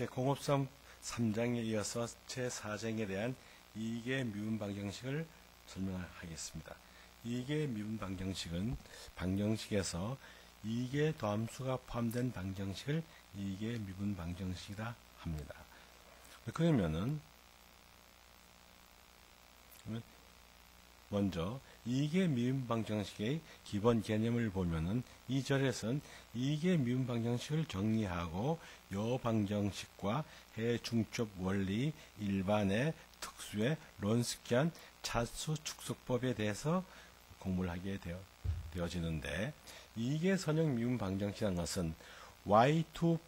제053 3장에 이어서 제4장에 대한 이계 미분 방정식을 설명하겠습니다. 이계 미분 방정식은 방정식에서 이계 더함수가 포함된 방정식을 이계 미분 방정식이라 합니다. 그러면은 먼저 이계 미분 방정식의 기본 개념을 보면은 이 절에서는 이계 미분 방정식을 정리하고 요 방정식과 해중첩 원리, 일반의, 특수의, 론스키안, 차수 축소법에 대해서 공부를 하게 되어지는데, 이계 선형 미분 방정식이라는 것은 y2'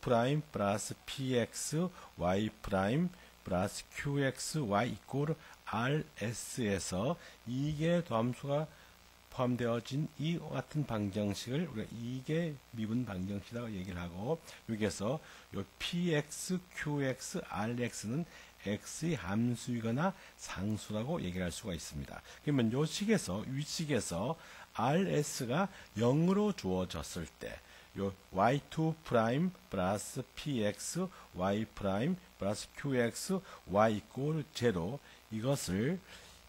플러스 px, y' 플러스 qx, y 이꼴 rs에서 이계 더함수가 포함되어진 이와 같은 방정식을 우리가 이계 미분 방정식이라고 얘기를 하고, 여기에서 요 px, qx, rx는 x의 함수이거나 상수라고 얘기할 수가 있습니다. 그러면 요 식에서, 위식에서 rs가 0으로 주어졌을 때, 요 y2' 플러스 px, y' 플러스 qx, y 이꼴 0, 이것을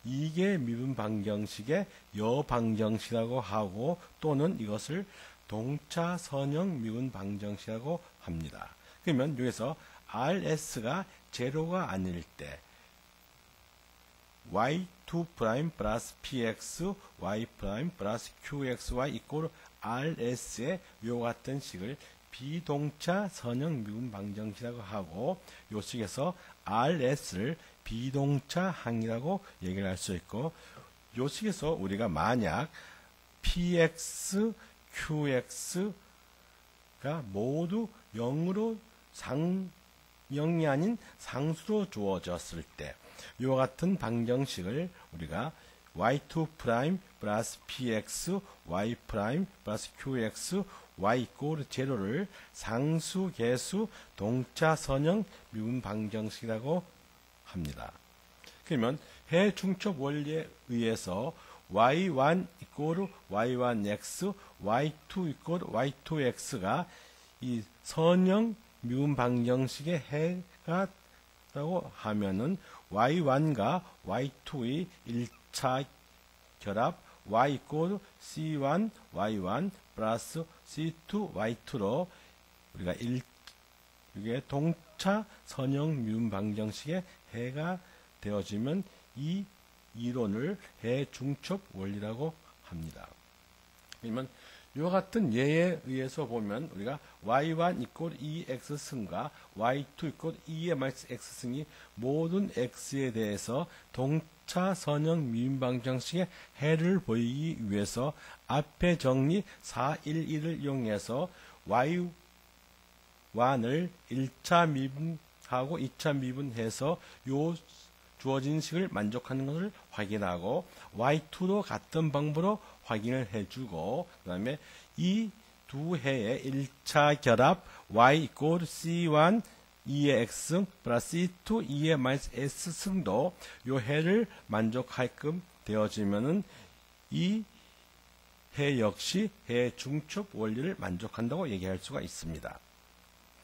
이계 미분 방정식의 여 방정식이라고 하고, 또는 이것을 동차 선형 미분 방정식이라고 합니다. 그러면 여기서 rs가 제로가 아닐 때 y2' 플러스 px, y' 플러스 qxy 이꼴 rs의 요 같은 식을 비동차 선형 미분 방정식이라고 하고, 요 식에서 rs를 비동차 항이라고 얘기를 할 수 있고, 요 식에서 우리가 만약 px, qx가 모두 0으로 0이 아닌 상수로 주어졌을 때, 요 같은 방정식을 우리가 y2' 플러스 px, y' 플러스 qx, y 이꼴 0를 상수, 계수, 동차 선형 미분 방정식이라고 합니다. 그러면 해중첩 원리에 의해서 y1 이꼴 y1x, y2 이꼴 y2x가 이 선형 미분 방정식의 해가 라고 하면은 y1과 y2의 1차 결합 y 이꼴 c1 y1 플러스 c2 y2로 우리가 이게 동차 선형 미분 방정식의 해가 되어지면 이 이론을 해중첩 원리라고 합니다. 그러면 이와 같은 예에 의해서 보면 우리가 y1 이꼴 2x승과 y2 이꼴 2의 x승이 모든 x에 대해서 동차 선형 미분 방정식의 해를 보이기 위해서 앞에 정리 411을 이용해서 y1을 1차 미분하고 2차 미분해서 요 주어진 식을 만족하는 것을 확인하고, y2도 같은 방법으로 확인을 해주고, 그 다음에 이 두 해의 1차 결합 y 이꼴 c1 2의 x승 플러스 c2 2의 마이너스 s승도 요 해를 만족하게끔 되어지면은 이 해 역시 해 중첩 원리를 만족한다고 얘기할 수가 있습니다.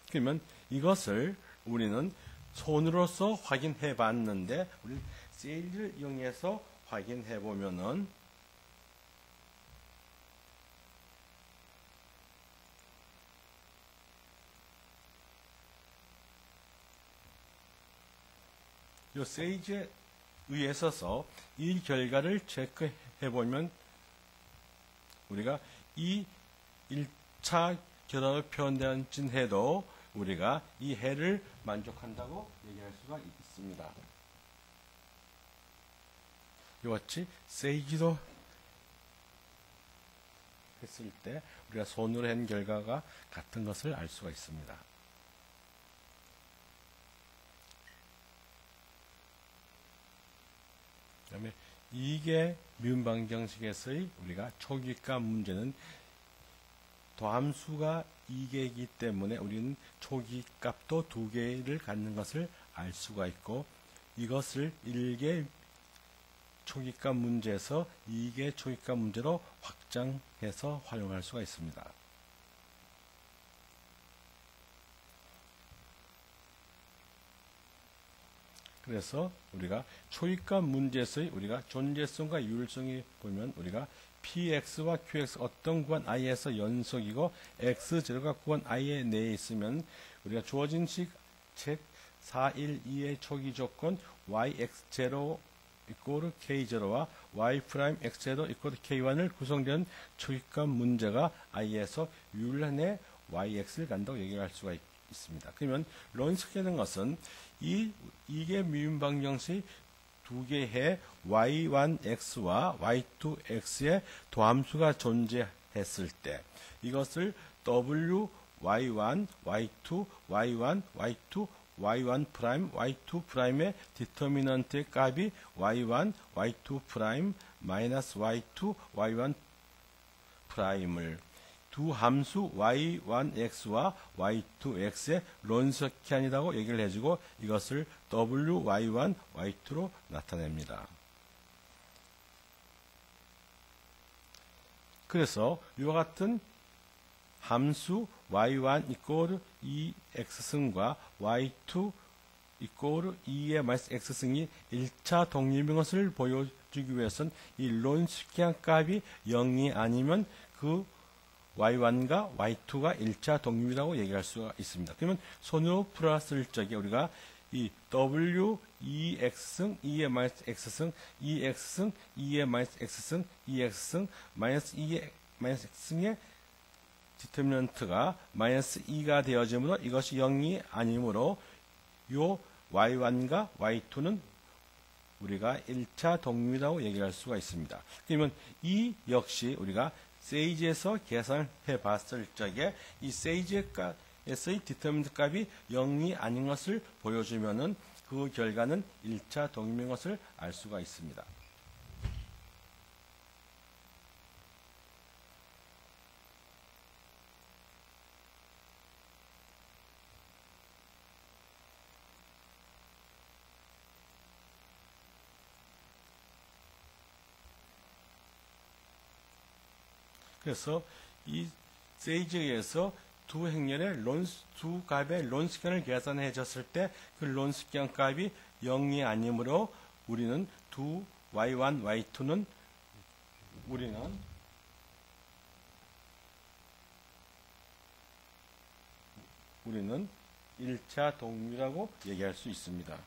그러면 이것을 우리는 손으로서 확인해 봤는데, 우리 세일을 이용해서 확인해 보면은 요 세이지에 의해서 이 결과를 체크해 보면 우리가 이 1차 결합을 표현된 해도 우리가 이 해를 만족한다고 얘기할 수가 있습니다. 이와 같이 세이지도 했을 때 우리가 손으로 한 결과가 같은 것을 알 수가 있습니다. 그 다음에 이계 미분 방정식에서의 우리가 초기값 문제는 더함수가 2개이기 때문에 우리는 초기값도 2개를 갖는 것을 알 수가 있고, 이것을 1개 초기값 문제에서 2개 초기값 문제로 확장해서 활용할 수가 있습니다. 그래서 우리가 초입값 문제에서의 우리가 존재성과 유일성이 보면 우리가 px와 qx 어떤 구간 i에서 연속이고 x0가 구간 i의 내에 있으면 우리가 주어진 식 책 412의 초기 조건 yx0 이꼬르 k0와 y'x0 이꼬르 k1을 구성되는 초입값 문제가 i에서 유일한 yx를 간다고 얘기할 수가 있습니다. 그러면 론스케는 것은 이게 미분방정식 두 개의 y1x와 y2x의 도함수가 존재했을 때 이것을 w y1, y2, y1, y2, y1 프라임, y2 프라임의 디터미넌트의 값이 y1, y2 프라임, 마이너스 y2, y1 프라임을 두 함수 y1x와 y2x의 론스키안이라고 얘기를 해주고 이것을 wy1, y2로 나타냅니다. 그래서 이와 같은 함수 y1 이꼬르 2x승과 y2 이꼬르 2의 마이너스 x승이 1차 독립인 것을 보여주기 위해서는 이 론스키안 값이 0이 아니면 그 y1과 y2가 1차 독립이라고 얘기할 수가 있습니다. 그러면 손으로 풀었을 적에 우리가 이 w 2x승, 2의 마이너스 x승, 2x승, 2의 마이너스 x승, 2x승, 마이너스 2의 마이너스 x승의 디터미넌트가 마이너스 2가 되어지므로 이것이 0이 아니므로 요 y1과 y2는 우리가 1차 독립이라고 얘기할 수가 있습니다. 그러면 이 역시 우리가 세이지에서 계산해 봤을 적에 이 세이지에서의 디터미넌트 값이 0이 아닌 것을 보여주면은 그 결과는 1차 독립인 것을 알 수가 있습니다. 그래서 이 세이지에서 두 행렬의 두 값의 론스키안을 계산해 줬을 때 그 론스키안 값이 0이 아니므로 우리는 두 y1, y2는 우리는 1차 독립이라고 얘기할 수 있습니다.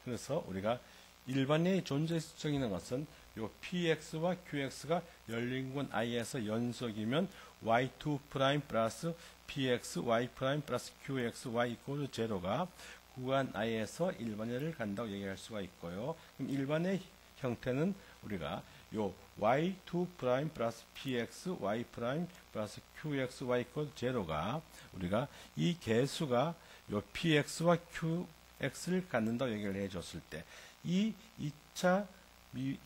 그래서 우리가 일반의 존재성 있는 것은 요 px와 qx가 열린 구간 i에서 연속이면 y2 프라임 플러스 px y 프라임 플러스 qx y 이코르 제로가 구간 i에서 일반회를 간다고 얘기할 수가 있고요. 그럼 일반의 형태는 우리가 요 y2 프라임 플러스 px y 프라임 플러스 qx y 이코르 제로가 우리가 이 개수가 요 px와 qx를 갖는다고 얘기를 해줬을 때 이 2차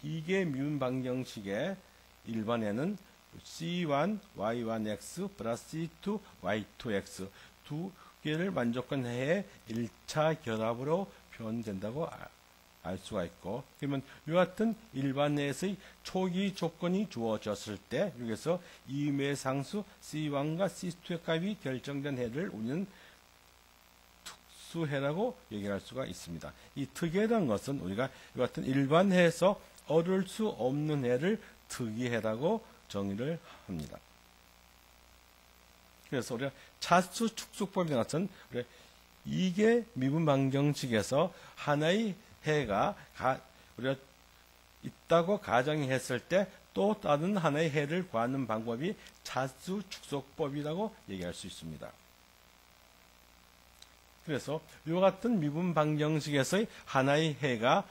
이게 미분 방정식의 일반에는 C1 Y1X 플러스 C2 Y2X 두 개를 만족한 해에 1차 결합으로 표현된다고 알 수가 있고 그러면 이와 같은 일반에서의 초기 조건이 주어졌을 때 여기서 이매상수 C1과 C2의 값이 결정된 해를 우리는 특수해라고 얘기할 수가 있습니다. 이 특이해라는 것은 우리가 이 같은 일반해에서 얻을 수 없는 해를 특이해라고 정의를 합니다. 그래서 우리가 차수 축소법에 나왔던 이게 미분 방정식에서 하나의 해가 우리가 있다고 가정했을 때 또 다른 하나의 해를 구하는 방법이 차수 축소법이라고 얘기할 수 있습니다. 그래서 이와 같은 미분 방정식에서의 하나의 해가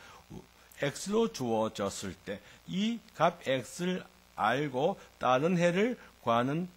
x로 주어졌을 때 이 값 x를 알고 다른 해를 구하는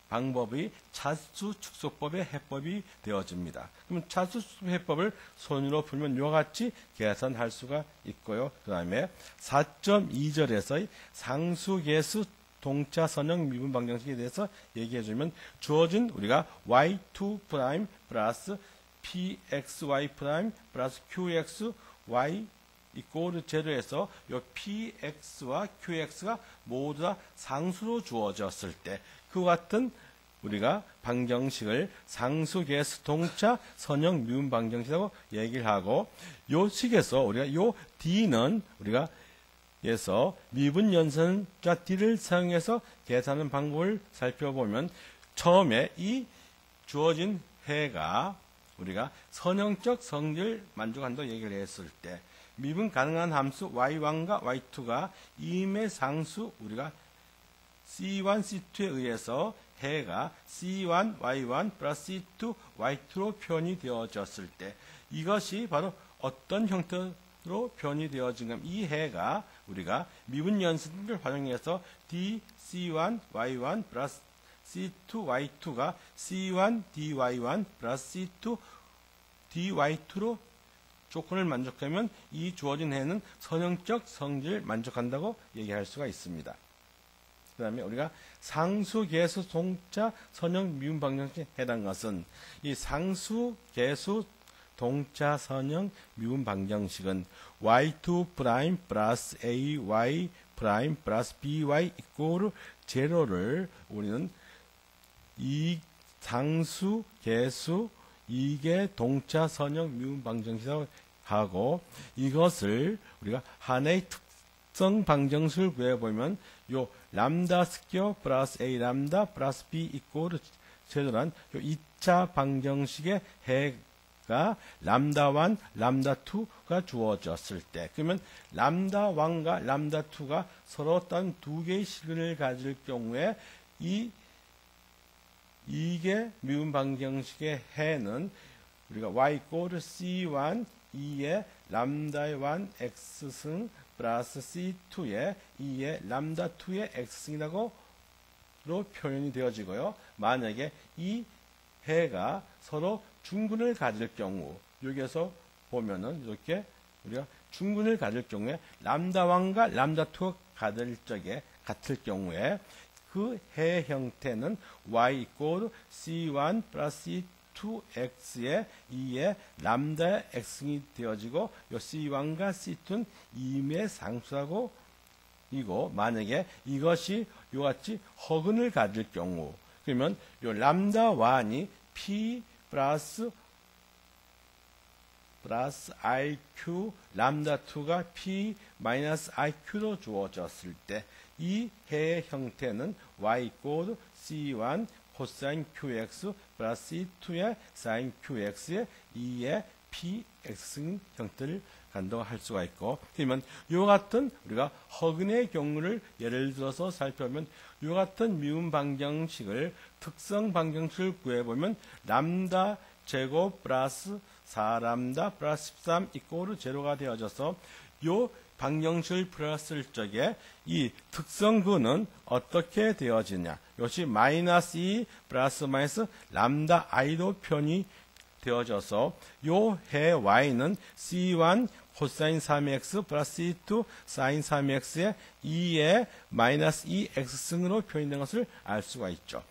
방법이 차수 축소법의 해법이 되어집니다. 그럼 차수 축소 해법을 손으로 풀면 이와 같이 계산할 수가 있고요. 그 다음에 4.2절에서의 상수계수 동차선형 미분 방정식에 대해서 얘기해주면 주어진 우리가 y2 프라임 플러스 pxy 프라임 플러스 qxy 이꼬르 제로에서 요 px와 qx가 모두 다 상수로 주어졌을 때 그와 같은 우리가 방정식을 상수계수 동차 선형 미분 방정식이라고 얘기를 하고 요 식에서 우리가 요 d는 우리가 에서 미분 연산자 d를 사용해서 계산하는 방법을 살펴보면 처음에 이 주어진 해가 우리가 선형적 성질을 만족한다고 얘기를 했을 때 미분 가능한 함수 y1과 y2가 임의 상수 우리가 c1, c2에 의해서 해가 c1, y1 플러스 c2, y2로 표현이 되어졌을 때 이것이 바로 어떤 형태로 표현이 되어진가 이 해가 우리가 미분 연산을 활용해서 d, c1, y1 플러스 c2, y2가 c1, dy1 플러스 c2, dy2로 조건을 만족하면 이 주어진 해는 선형적 성질을 만족한다고 얘기할 수가 있습니다. 그 다음에 우리가 상수, 계수, 동차, 선형, 미분 방정식에 해당한 것은 이 상수, 계수, 동차, 선형, 미분 방정식은 y2 프라임 플러스 ay 프라임 플러스 by 이꼬르 제로를 우리는 이 상수, 계수, 이게 동차, 선형, 미분 방정식이라고 하고 이것을 우리가 하나의 특성 방정식을 구해보면 요 람다 스퀘어 플러스 a 람다 플러스 b 이꼬르 제로란 요 2차 방정식의 해가 람다 1, 람다 2가 주어졌을 때 그러면 람다 1과 람다 2가 서로 어떤 두 개의 식을 가질 경우에 이게 미분 방정식의 해는 우리가 y 이꼬르 c1 2의 람다 1 x승 플러스 c2의 2의 람다 2의 x승이라고 표현이 되어지고요. 만약에 이 해가 서로 중근을 가질 경우 여기에서 보면은 이렇게 우리가 중근을 가질 경우에 람다 1과 람다 2가 같을 경우에 그 해 형태는 y 이꼬르 c1 플러스 c2x의 2의 람다 x승이 되어지고 요 c1과 c2는 임의 상수하고 이고 만약에 이것이 요같이 허근을 가질 경우 그러면 요 람다 1이 p 플러스 iq 람다 2가 p 마이너스 iq로 주어졌을 때 이 해의 형태는 y 이꼬르 c1 코사인 qx 플러스 c2의 사인 qx의 2의 px 형태를 간다고 할 수가 있고 그러면 이와 같은 우리가 허근의 경우를 예를 들어서 살펴보면 이와 같은 미분 방정식을 특성 방정식을 구해보면 람다 제곱 플러스 4람다 플러스 13 이꼬르 제로가 되어져서 요 방정식을 풀었을 적에 이 특성근은 어떻게 되어지냐 이것이 마이너스 2 플러스 마이너스 람다 i로 표현이 되어져서 요 해 y는 c1 코사인 3x 플러스 c2 사인 3x의 2의 마이너스 2x승으로 표현된 것을 알 수가 있죠.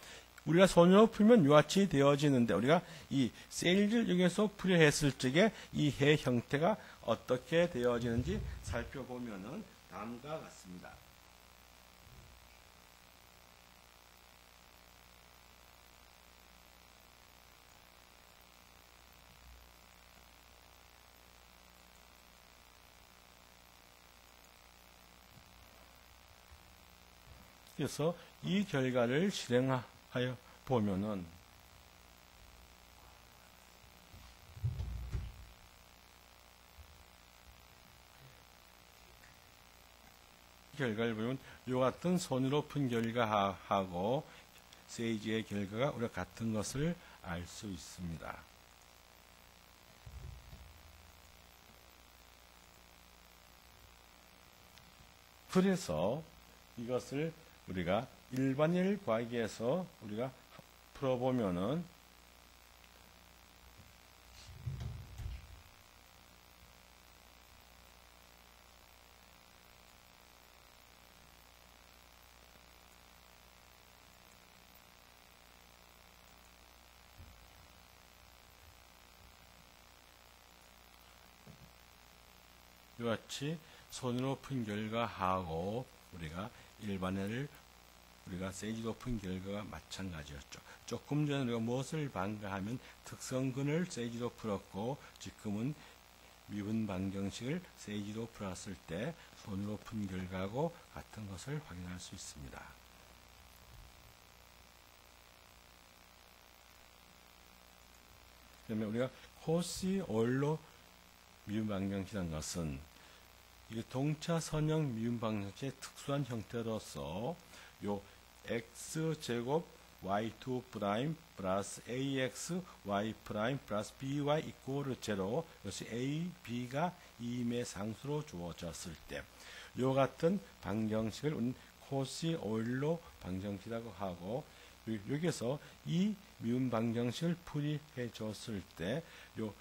우리가 손으로 풀면 요같이 되어지는데 우리가 이 셀을 이용해서 풀이를 했을 적에 이 해 형태가 어떻게 되어지는지 살펴보면은 다음과 같습니다. 그래서 이 결과를 실행하여 보면은 결과를 보면 이 같은 손으로 푼 결과하고 세이지의 결과가 우리가 같은 것을 알 수 있습니다. 그래서 이것을 우리가 일반일 과학에서 우리가 풀어보면은 이같이 손으로 푼 결과하고 우리가 일반회를 우리가 세이지로 푼 결과가 마찬가지였죠. 조금 전에 우리가 무엇을 반가하면 특성근을 세이지로 풀었고 지금은 미분 방정식을 세이지로 풀었을 때 손으로 푼 결과하고 같은 것을 확인할 수 있습니다. 그러면 우리가 코시 오일로 미분 방정식이라는 것은 이게 동차 선형 미분 방정식의 특수한 형태로서 요 x제곱 y2 프라임 플러스 ax y 프라임 플러스 by 이꼬르 제로 이것이 a, b가 2임의 상수로 주어졌을 때 요 같은 방정식을 우리는 코시 오일로 방정식이라고 하고 여기서 이 미분 방정식을 풀이해 줬을 때 요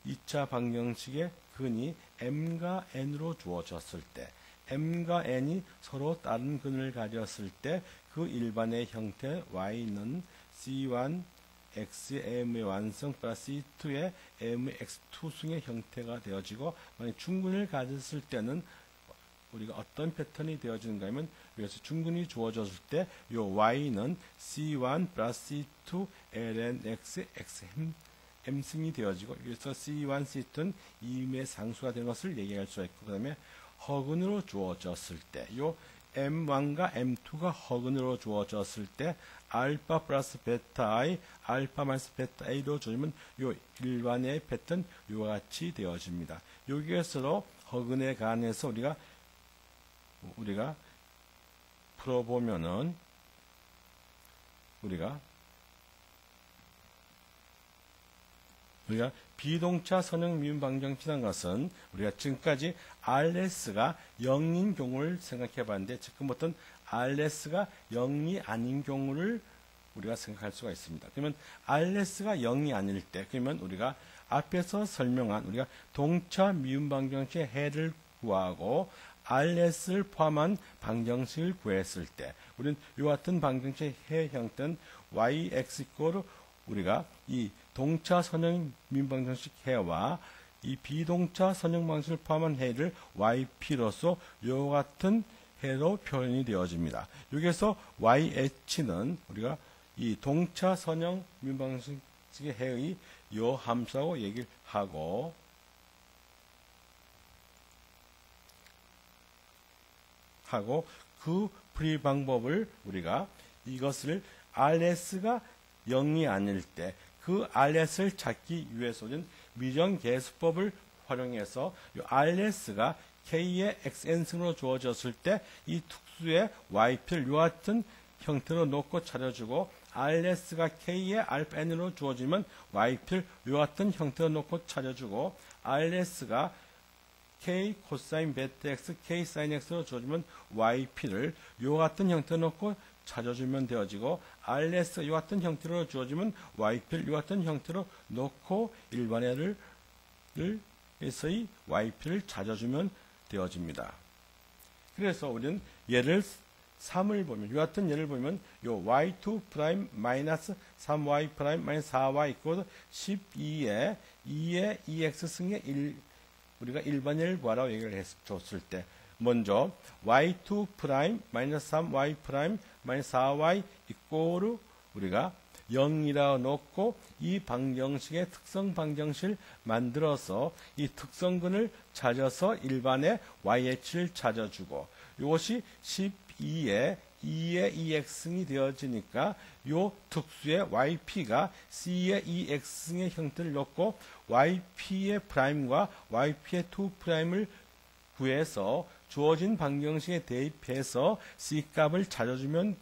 2차 방정식의 근이 m과 n으로 주어졌을 때 m과 n이 서로 다른 근을 가졌을 때 그 일반의 형태 y는 c1 xm의 완성 플러스 c2의 mx2 승의 형태가 되어지고 만약 중근을 가졌을 때는 우리가 어떤 패턴이 되어지는가 하면 여기서 중근이 주어졌을 때 요 y는 c1 플러스 c2 ln x xm 승이 되어지고 여기서 c1, c2는 2임의 상수가 되는 것을 얘기할 수가 있고 그 다음에 허근으로 주어졌을 때 요 m1과 m2가 허근으로 주어졌을 때 알파 플러스 베타 i, 알파 마이너스 베타 a로 주어지면 요 일반의 패턴 요와 같이 되어집니다. 여기에서 허근에 관해서 우리가 풀어보면은 우리가 비동차 선형 미분 방정식이라는 것은 우리가 지금까지 RS가 0인 경우를 생각해 봤는데 지금부터는 RS가 0이 아닌 경우를 우리가 생각할 수가 있습니다. 그러면 RS가 0이 아닐 때 그러면 우리가 앞에서 설명한 우리가 동차 미분 방정식의 해를 구하고 RS를 포함한 방정식을 구했을 때 우리는 이와 같은 방정식의 해 형태는 yx 이꼬르 우리가 이 동차 선형 미분 방정식 해와 이 비동차 선형 방식을 포함한 해를 yp로서 이와 같은 해로 표현이 되어집니다. 여기에서 yh는 우리가 이 동차 선형 미분 방정식의 해의 요 함수하고 얘기를 하고 그 풀이 방법을 우리가 이것을 RS가 0이 아닐 때 그 RS를 찾기 위해서는 미정계수법을 활용해서 이 RS가 K의 XN승으로 주어졌을 때 이 특수의 Y표를 이와 같은 형태로 놓고 차려주고 RS가 K의 알파 N으로 주어지면 Y표를 이와 같은 형태로 놓고 차려주고 RS가 K 코사인 베타 X, K 사인 X로 주어지면 YP를 이와 같은 형태로 놓고 찾아주면 되어지고 RS가 이와 같은 형태로 주어지면 YP를 이와 같은 형태로 놓고 일반회를 에서의 YP를 찾아주면 되어집니다. 그래서 우리는 예를 3을 보면 이와 같은 예를 보면 요 y2 프라임 마이너스 3y 프라임 마이너스 4y 이꼬르 12에 2의 2x 승의 1 우리가 일반예를 구하라고 얘기를 해줬을 때 먼저 y2 프라임 마이너스 3y 프라임 마이너스 4y 이꼬르 우리가 0이라고 놓고 이 방정식의 특성 방정식을 만들어서 이 특성근을 찾아서 일반의 yh를 찾아주고 이것이 12의 2의 2x승이 되어지니까 요 특수의 yp가 c의 2x승의 형태를 놓고 yp의 프라임과 yp의 2 프라임을 구해서 주어진 방정식에 대입해서 c 값을 찾아주면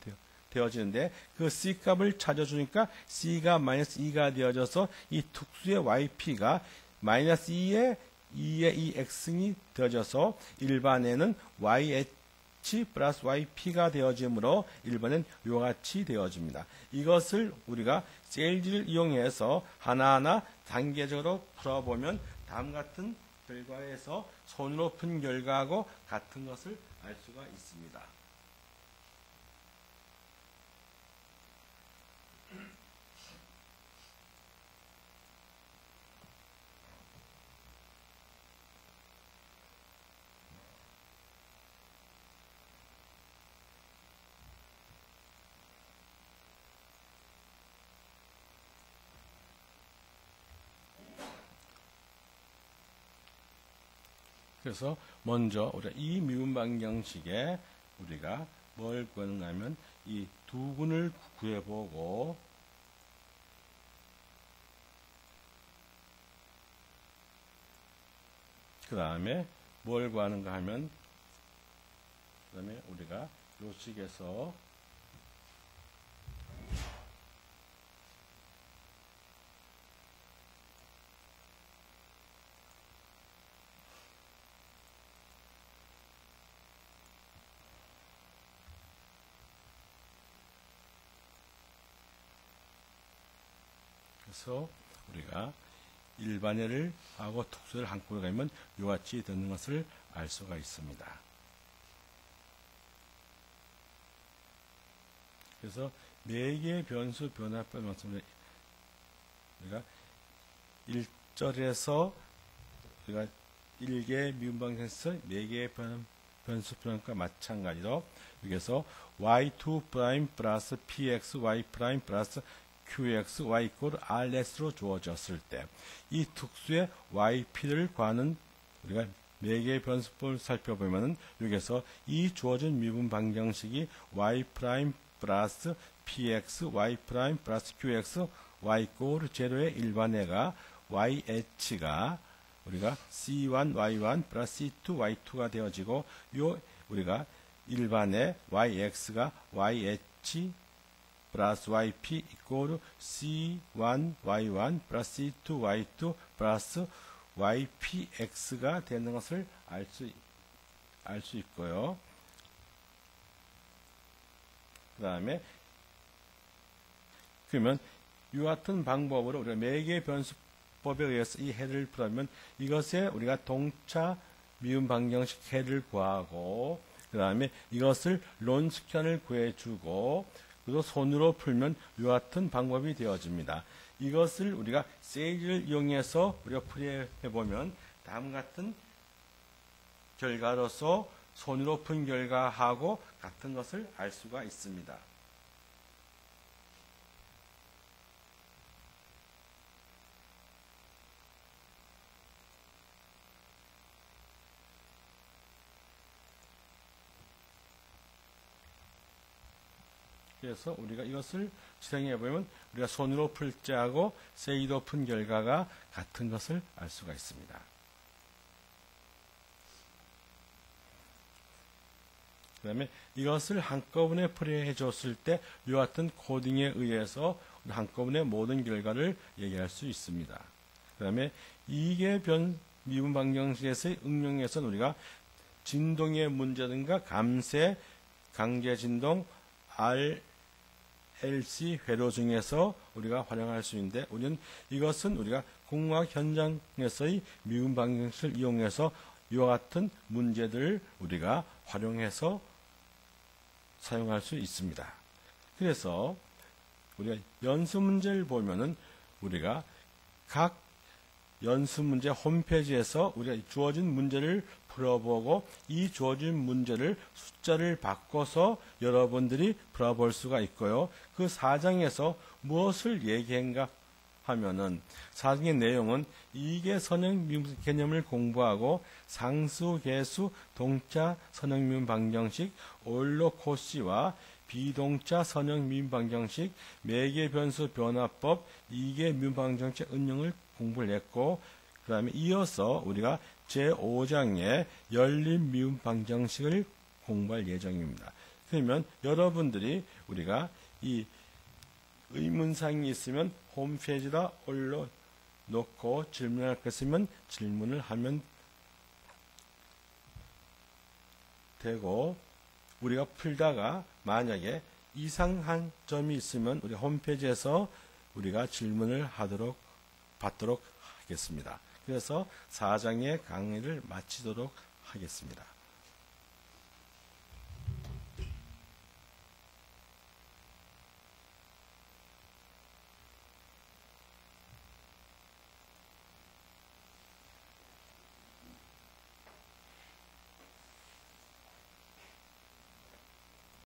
되어지는데 그 c 값을 찾아주니까 c가 마이너스 2가 되어져서 이 특수의 yp가 마이너스 2의 2x승이 되어져서 일반에는 yh 플러스 yp가 되어지므로 일반은 이와 같이 되어집니다. 이것을 우리가 세일즈를 이용해서 하나하나 단계적으로 풀어보면 다음 같은 결과에서 손으로 푼 결과하고 같은 것을 알 수가 있습니다. 그래서 먼저 우리가 이 미분 방정식에 우리가 뭘 구하는가 하면 이 두 군을 구해보고 그 다음에 뭘 구하는가 하면 그 다음에 우리가 요 식에서 그래서 우리가 일반예를 하고 특수를 한꺼번에 가면 이와 같이 되는 것을 알 수가 있습니다. 그래서 4개의 변수 변화법을 말씀드립니다. 우리가 1절에서 우리가 1개의 미분방정식에서 4개의 변수 변화법과 마찬가지로 여기서 y2' 플러스 px y' 플러스 qx, y 이퀄 rs로 주어졌을 때 이 특수의 yp를 구하는 우리가 4개의 변수법을 살펴보면은 여기서 이 주어진 미분 방정식이 y' 플러스 px, y' 플러스 qx, y 이퀄 제로의 일반해가 yh가 우리가 c1, y1 플러스 c2, y2가 되어지고 요 우리가 일반의 yx가 yh 플러스 yp 이퀄 c1 y1 플러스 c2 y2 플러스 ypx가 되는 것을 알 수 있고요. 그 다음에 그러면 이와 같은 방법으로 우리가 4개의 변수법에 의해서 이 해를 풀면 이것에 우리가 동차 미분 방정식 해를 구하고 그 다음에 이것을 론스켠을 구해주고 그리고 손으로 풀면 이와 같은 방법이 되어집니다. 이것을 우리가 세이지를 이용해서 우리가 풀이해보면 다음 같은 결과로서 손으로 푼 결과하고 같은 것을 알 수가 있습니다. 그래서 우리가 이것을 실행해 보면 우리가 손으로 풀 때하고 세이로 푼 결과가 같은 것을 알 수가 있습니다. 그 다음에 이것을 한꺼번에 풀이해 줬을 때 이와 같은 코딩에 의해서 한꺼번에 모든 결과를 얘기할 수 있습니다. 그 다음에 이게 미분 방정식에서의 응용에서는 우리가 진동의 문제든가 감세, 강제 진동, RLC 회로 중에서 우리가 활용할 수 있는데 우리는 이것은 우리가 공학 현장에서의 미분 방정식을 이용해서 이와 같은 문제들을 우리가 활용해서 사용할 수 있습니다. 그래서 우리가 연수 문제를 보면은 우리가 각 연수 문제 홈페이지에서 우리가 주어진 문제를 풀어보고 이 주어진 문제를 숫자를 바꿔서 여러분들이 풀어볼 수가 있고요. 그 4장에서 무엇을 얘기한가 하면은 4장의 내용은 이계 선형 개념을 공부하고 상수, 계수, 동자 선형 미분 방정식, 오일러 코시와 비동자 선형 미분 방정식, 매개 변수 변화법, 이계 미분 방정식 응용을 공부를 했고 그 다음에 이어서 우리가 제5장의 열린 미분 방정식을 공부할 예정입니다. 그러면 여러분들이 우리가 이 의문사항이 있으면 홈페이지에다 올려놓고 질문할 것 있으면 질문을 하면 되고 우리가 풀다가 만약에 이상한 점이 있으면 우리 홈페이지에서 우리가 질문을 받도록 하겠습니다. 그래서 4장의 강의를 마치도록 하겠습니다.